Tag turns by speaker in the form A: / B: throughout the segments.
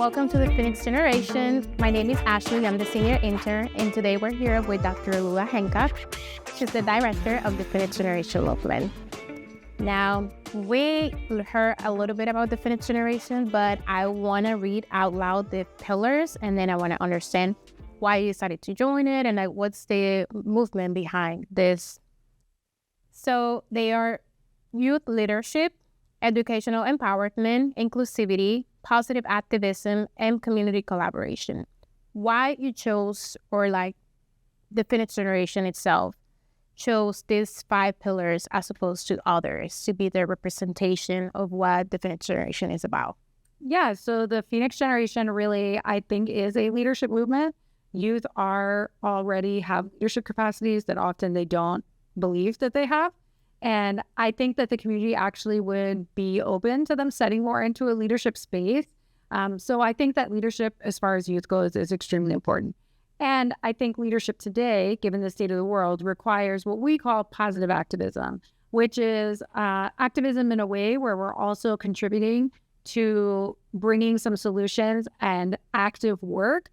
A: welcome to the Phoenix Generation. My name is Ashley, I'm the senior intern, and today we're here with Dr. Lua Hancock. She's the director of the Phoenix Generation movement. Now, we heard a little bit about the Phoenix Generation, but I want to read out loud the pillars, and then I want to understand why you decided to join it and what's the movement behind this. So they are youth leadership, educational empowerment, inclusivity, positive activism, and community collaboration. Why you chose, or like the Phoenix Generation itself, chose these 5 pillars as opposed to others to be the representation of what the Phoenix Generation is about?
B: Yeah, so the Phoenix Generation really, I think, is a leadership movement. Youth already have leadership capacities that often they don't believe that they have. And I think that the community actually would be open to them setting more into a leadership space. So I think that leadership, as far as youth goes, is extremely important. And I think leadership today, given the state of the world, requires what we call positive activism, which is activism in a way where we're also contributing to bringing some solutions and active work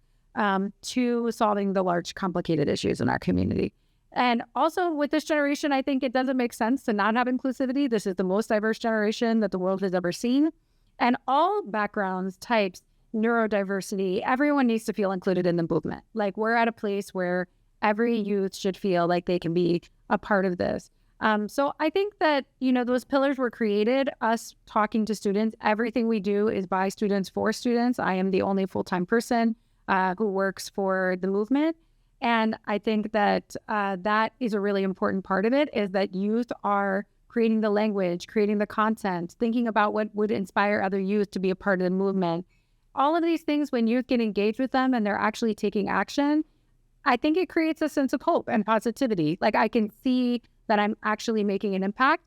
B: to solving the large, complicated issues in our community. And also with this generation, I think it doesn't make sense to not have inclusivity. This is the most diverse generation that the world has ever seen. And all backgrounds, types, neurodiversity, everyone needs to feel included in the movement. Like, we're at a place where every youth should feel like they can be a part of this. So I think that, those pillars were created, us talking to students. Everything we do is by students for students. I am the only full-time person who works for the movement. And I think that that is a really important part of it, is that youth are creating the language, creating the content, thinking about what would inspire other youth to be a part of the movement. All of these things, when youth get engaged with them and they're actually taking action, I think it creates a sense of hope and positivity. Like, I can see that I'm actually making an impact.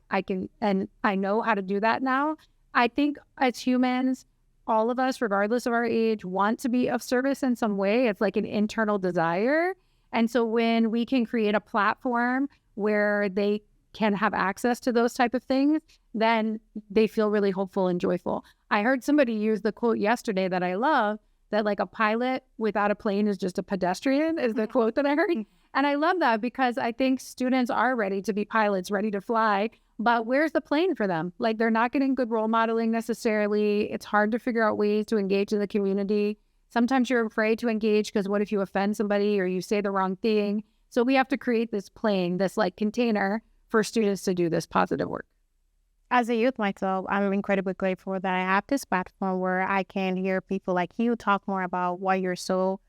B: And I know how to do that now. I think as humans, all of us, regardless of our age, want to be of service in some way. It's like an internal desire. And so when we can create a platform where they can have access to those type of things, then they feel really hopeful and joyful. I heard somebody use the quote yesterday that I love, that like a pilot without a plane is just a pedestrian, is the quote that I heard. And I love that, because I think students are ready to be pilots, ready to fly, but where's the plane for them? Like, they're not getting good role modeling necessarily. It's hard to figure out ways to engage in the community. Sometimes you're afraid to engage because what if you offend somebody or you say the wrong thing? So we have to create this plane, this like container for students to do this positive work.
A: As a youth myself, I'm incredibly grateful that I have this platform where I can hear people like you talk more about why you're so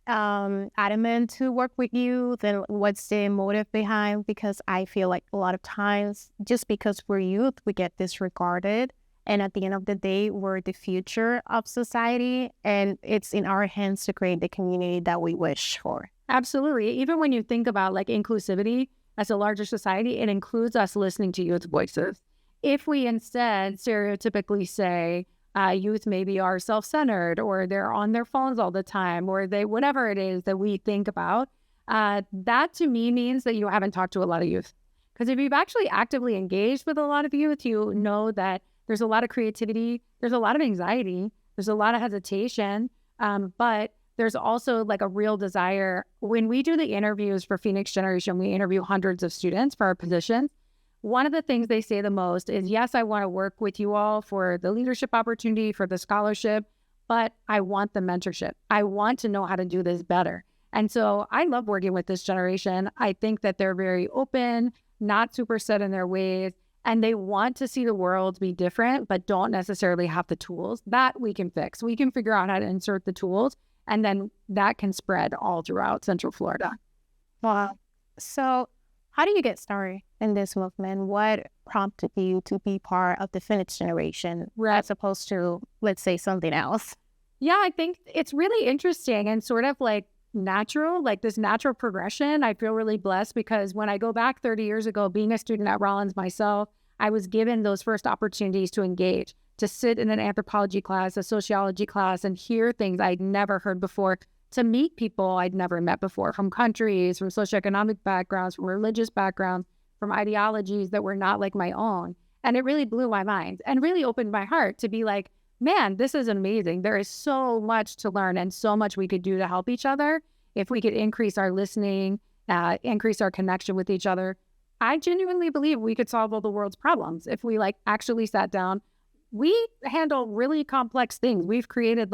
A: adamant to work with youth and what's the motive behind, because I feel like a lot of times, just because we're youth, we get disregarded. And at the end of the day, we're the future of society, and it's in our hands to create the community that we wish for.
B: Absolutely. Even when you think about like inclusivity as a larger society, it includes us listening to youth voices. If we instead stereotypically say youth maybe are self-centered, or they're on their phones all the time, or they, whatever it is that we think about, that to me means that you haven't talked to a lot of youth. Because if you've actually actively engaged with a lot of youth, you know that there's a lot of creativity, there's a lot of anxiety, there's a lot of hesitation, but there's also like a real desire. When we do the interviews for Phoenix Generation, we interview hundreds of students for our positions. One of the things they say the most is, yes, I want to work with you all for the leadership opportunity, for the scholarship, but I want the mentorship. I want to know how to do this better. And so I love working with this generation. I think that they're very open, not super set in their ways, and they want to see the world be different, but don't necessarily have the tools. That we can fix. We can figure out how to insert the tools, and then that can spread all throughout Central Florida.
A: Wow. So how do you get started in this movement? What prompted you to be part of the Phoenix Generation as opposed to, let's say, something else?
B: Yeah, I think it's really interesting and sort of like natural, like this natural progression. I feel really blessed because when I go back 30 years ago, being a student at Rollins myself, I was given those first opportunities to engage, to sit in an anthropology class, a sociology class, and hear things I'd never heard before, to meet people I'd never met before, from countries, from socioeconomic backgrounds, from religious backgrounds, from ideologies that were not like my own. And it really blew my mind and really opened my heart to be like, man, this is amazing. There is so much to learn and so much we could do to help each other. If we could increase our listening, increase our connection with each other, I genuinely believe we could solve all the world's problems if we actually sat down. We handle really complex things. We've created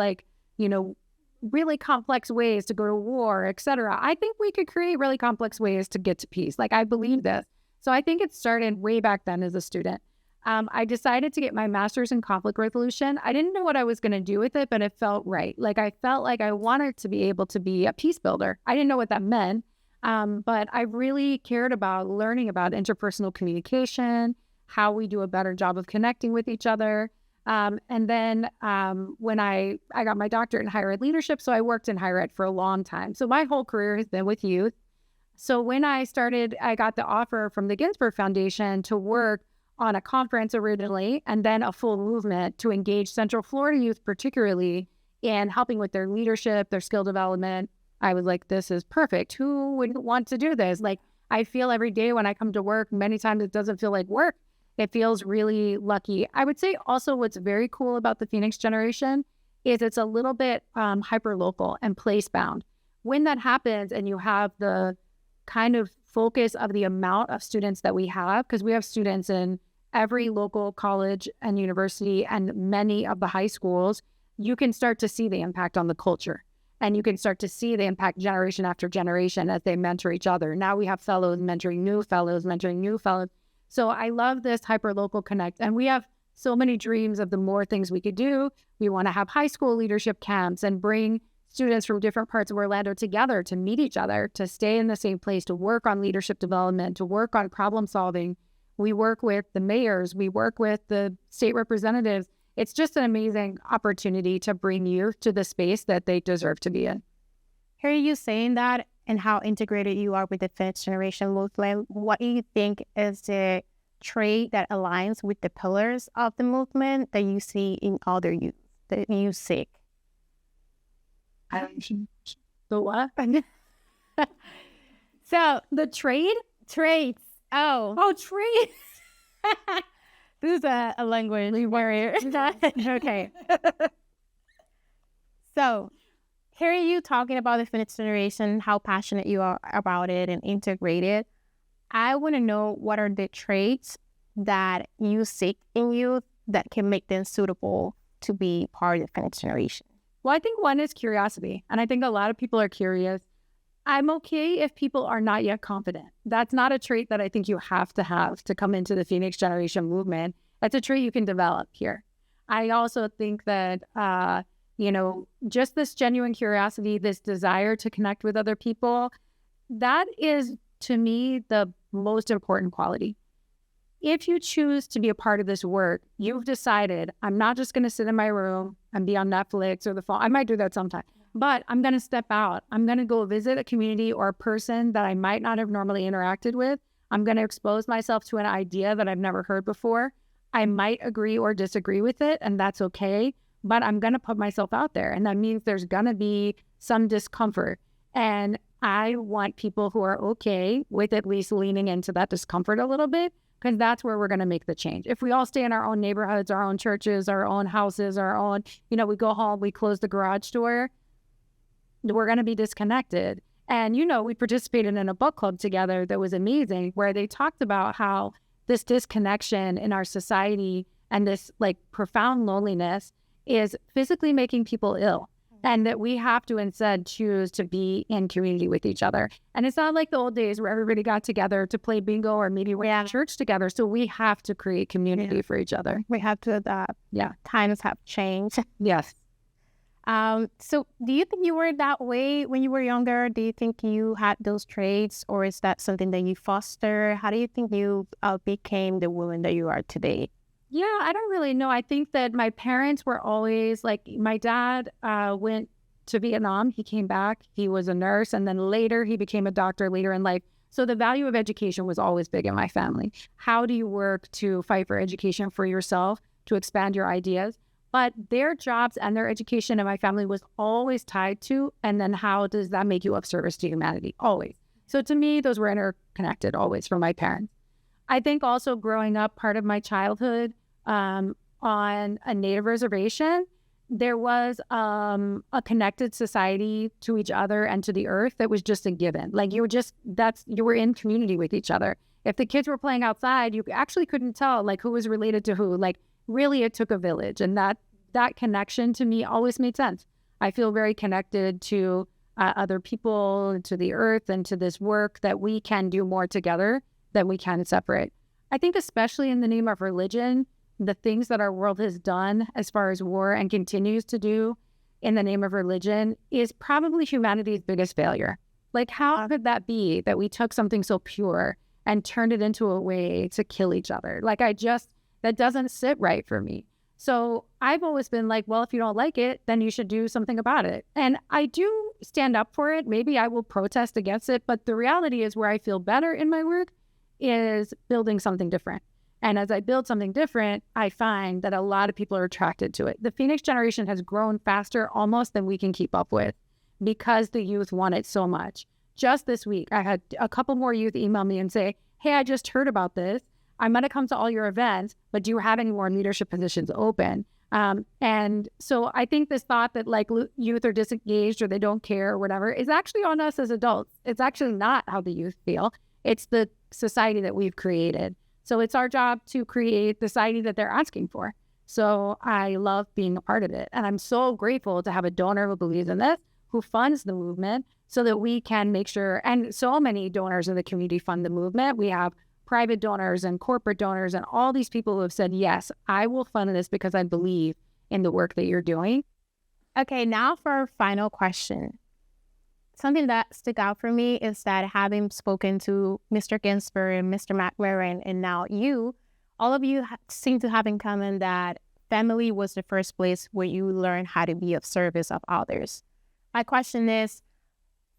B: really complex ways to go to war, etc. I think we could create really complex ways to get to peace. I believe this. So I think it started way back then as a student. I decided to get my master's in conflict resolution. I didn't know what I was going to do with it, but it felt right. I felt like I wanted to be able to be a peace builder. I didn't know what that meant, but I really cared about learning about interpersonal communication, how we do a better job of connecting with each other. And then when I got my doctorate in higher ed leadership, so I worked in higher ed for a long time. So my whole career has been with youth. So when I got the offer from the Ginsburg Foundation to work on a conference originally, and then a full movement to engage Central Florida youth, particularly in helping with their leadership, their skill development. I was like, this is perfect. Who wouldn't want to do this? I feel every day when I come to work, many times it doesn't feel like work. It feels really lucky. I would say also what's very cool about the Phoenix generation is it's a little bit hyper-local and place-bound. When that happens and you have the kind of focus of the amount of students that we have, because we have students in every local college and university and many of the high schools, you can start to see the impact on the culture. And you can start to see the impact generation after generation as they mentor each other. Now we have fellows mentoring new fellows, mentoring new fellows. So I love this hyper-local connect. And we have so many dreams of the more things we could do. We want to have high school leadership camps and bring students from different parts of Orlando together to meet each other, to stay in the same place, to work on leadership development, to work on problem solving. We work with the mayors. We work with the state representatives. It's just an amazing opportunity to bring youth to the space that they deserve to be in.
A: Hear you saying that and how integrated you are with the Phoenix generation movement. What do you think is the trait that aligns with the pillars of the movement that you see in other youth that you seek?
B: The what?
A: So
B: the
A: traits. Oh,
B: traits.
A: This is a language warrior. Okay. So, hearing you talking about the Phoenix generation, how passionate you are about it and integrated, I want to know what are the traits that you seek in youth that can make them suitable to be part of the Phoenix generation.
B: Well, I think one is curiosity. And I think a lot of people are curious. I'm okay if people are not yet confident. That's not a trait that I think you have to come into the Phoenix generation movement. That's a trait you can develop here. I also think that, just this genuine curiosity, this desire to connect with other people, that is, to me, the most important quality. If you choose to be a part of this work, you've decided, I'm not just going to sit in my room and be on Netflix or the phone. I might do that sometime. But I'm going to step out. I'm going to go visit a community or a person that I might not have normally interacted with. I'm going to expose myself to an idea that I've never heard before. I might agree or disagree with it, and that's okay. But I'm going to put myself out there. And that means there's going to be some discomfort. And I want people who are okay with at least leaning into that discomfort a little bit, because that's where we're going to make the change. If we all stay in our own neighborhoods, our own churches, our own houses, our own, we go home, we close the garage door, we're going to be disconnected. And, we participated in a book club together that was amazing, where they talked about how this disconnection in our society and this profound loneliness is physically making people ill. And that we have to instead choose to be in community with each other. And it's not like the old days where everybody got together to play bingo or maybe went to church together. So we have to create community for each other.
A: We have to adapt.
B: Yeah.
A: Times have changed.
B: Yes.
A: So do you think you were that way when you were younger? Do you think you had those traits, or is that something that you foster? How do you think you became the woman that you are today?
B: Yeah, I don't really know. I think that my parents were always my dad went to Vietnam. He came back. He was a nurse. And then later he became a doctor later in life. So the value of education was always big in my family. How do you work to fight for education for yourself, to expand your ideas? But their jobs and their education in my family was always tied to, and then how does that make you of service to humanity? Always. So to me, those were interconnected always from my parents. I think also growing up, part of my childhood, on a Native reservation, there was a connected society to each other and to the earth that was just a given. Like you were in community with each other. If the kids were playing outside, you actually couldn't tell like who was related to who. Like really it took a village, and that connection to me always made sense. I feel very connected to other people, to the earth, and to this work that we can do more together than we can separate. I think especially in the name of religion, the things that our world has done as far as war and continues to do in the name of religion is probably humanity's biggest failure. Like how could that be that we took something so pure and turned it into a way to kill each other? Like that doesn't sit right for me. So I've always been like, well, if you don't like it, then you should do something about it. And I do stand up for it. Maybe I will protest against it. But the reality is where I feel better in my work is building something different. And as I build something different, I find that a lot of people are attracted to it. The Phoenix generation has grown faster almost than we can keep up with because the youth want it so much. Just this week, I had a couple more youth email me and say, hey, I just heard about this. I'm going to come to all your events, but do you have any more leadership positions open? And so I think this thought that like youth are disengaged or they don't care or whatever is actually on us as adults. It's actually not how the youth feel. It's the society that we've created. So it's our job to create the society that they're asking for. So I love being a part of it. And I'm so grateful to have a donor who believes in this, who funds the movement so that we can make sure, and so many donors in the community fund the movement. We have private donors and corporate donors and all these people who have said, yes, I will fund this because I believe in the work that you're doing.
A: Okay, now for our final question. Something that stuck out for me is that having spoken to Mr. Ginsburg and Mr. McMurrin and now you, all of you seem to have in common that family was the first place where you learn how to be of service of others. My question is,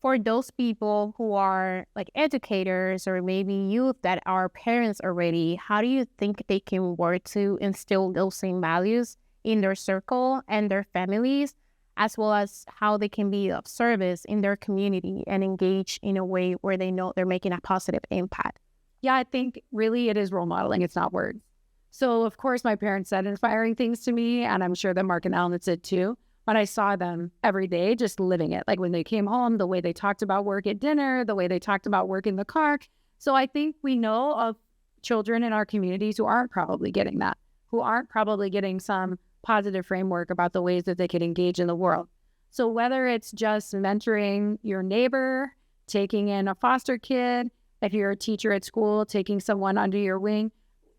A: for those people who are like educators or maybe youth that are parents already, how do you think they can work to instill those same values in their circle and their families, as well as how they can be of service in their community and engage in a way where they know they're making a positive impact?
B: Yeah, I think really it is role modeling. It's not words. So of course my parents said inspiring things to me, and I'm sure that Marc and Alan said too. But I saw them every day just living it. Like when they came home, the way they talked about work at dinner, the way they talked about work in the car. So I think we know of children in our communities who aren't probably getting that, who aren't probably getting some positive framework about the ways that they could engage in the world. So whether it's just mentoring your neighbor, taking in a foster kid, if you're a teacher at school, taking someone under your wing,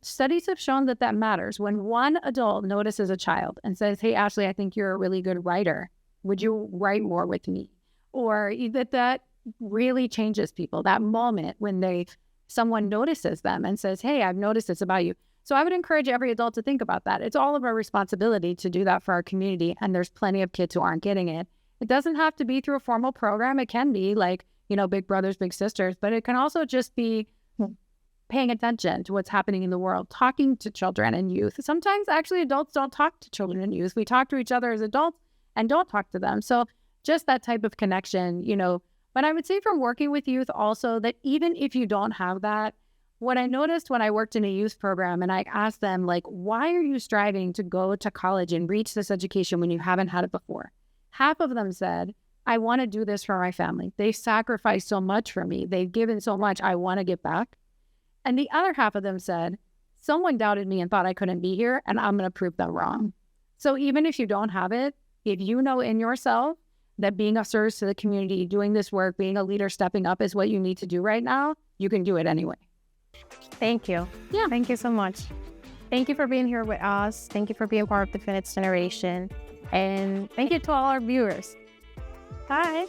B: studies have shown that that matters. When one adult notices a child and says, hey, Ashley, I think you're a really good writer. Would you write more with me? Or that really changes people. That moment when someone notices them and says, hey, I've noticed this about you. So I would encourage every adult to think about that. It's all of our responsibility to do that for our community. And there's plenty of kids who aren't getting it. It doesn't have to be through a formal program. It can be like, Big Brothers, Big Sisters, but it can also just be paying attention to what's happening in the world, talking to children and youth. Sometimes actually adults don't talk to children and youth. We talk to each other as adults and don't talk to them. So just that type of connection, But I would say from working with youth also that even if you don't have that, what I noticed when I worked in a youth program and I asked them, like, why are you striving to go to college and reach this education when you haven't had it before? Half of them said, I want to do this for my family. They've sacrificed so much for me. They've given so much. I want to give back. And the other half of them said, someone doubted me and thought I couldn't be here, and I'm going to prove them wrong. So even if you don't have it, if you know in yourself that being of service to the community, doing this work, being a leader, stepping up is what you need to do right now, you can do it anyway.
A: Thank you.
B: Yeah.
A: Thank you so much. Thank you for being here with us. Thank you for being part of the Phoenix generation. And thank you to all our viewers. Bye.